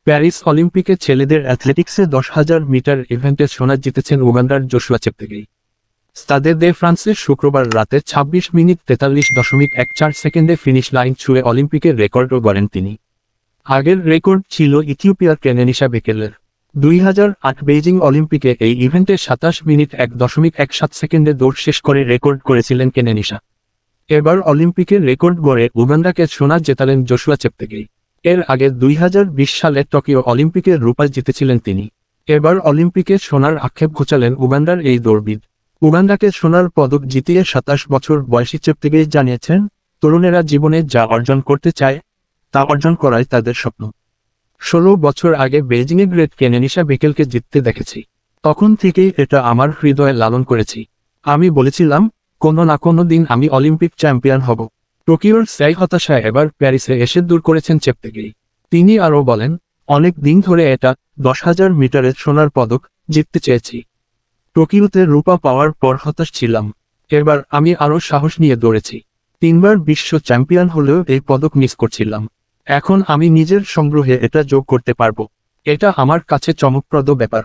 Paris অলিম্পিকে ছেলেদের অ্যাথলেটিক্সে 10,000 metre ইভেন্টে সোনা জিতেছেন উগান্ডার জোশুয়া চেপতেগেই। স্টাদে দে ফ্রান্সে শুক্রবার রাতে 26 মিনিট 43.14 সেকেন্ডে ফিনিশ লাইন ছুঁয়ে অলিম্পিকের রেকর্ডও গড়েন তিনি। আগের রেকর্ড ছিল ইথিওপিয়ার কেনেনিশা বেকেলের। 2008 বেইজিং অলিম্পিকে এই ইভেন্টে 27 মিনিট 1.17 সেকেন্ডে দৌড় শেষ করে রেকর্ড করেছিলেন কেনেনিশা। এবার অলিম্পিকের রেকর্ড গড়ে উগান্ডাকে সোনা জেতালেন জোশুয়া চেপতেগেই। এর আগে 2020 সালে টোকিও অলিম্পিকের রূপা জিতেছিলেন তিনি। এবার অলিম্পিকে সোনার আক্ষেপ ঘোচালেন উগান্ডার এই দৌড়বিদ। উগান্ডাকে সোনার পদক জিতিয়ে 27 বছর বয়সী চেপতেগেই জানিয়েছেন, তরুণেরা জীবনে যা অর্জন করতে চায় তা অর্জন করাই তাদের স্বপ্ন। 16 বছর আগে বেইজিংয়ে গ্রেট কেনেনিশা বেকেলকে জিততে দেখেছি। তখন থেকেই এটা আমার হৃদয়ে লালন করেছি। আমি বলেছিলাম, কোনো না কোনো দিন আমি অলিম্পিক চ্যাম্পিয়ন হব। টোকিওর সেই হতাশা এবার প্যারিসে এসে দূর করেছেন চেপতেগেই। তিনি আরও বলেন, অনেক দিন ধরে এটা 10,000 মিটারের সোনার পদক জিততে চেয়েছি। টোকিওতে রূপা পাওয়ার পর হতাশ ছিলাম। এবার আমি আরও সাহস নিয়ে দৌড়েছি। 3 বার বিশ্ব চ্যাম্পিয়ন হলেও এই পদক মিস করছিলাম। এখন আমি নিজের সংগ্রহে এটা যোগ করতে পারবো। এটা আমার কাছে চমকপ্রদ ব্যাপার।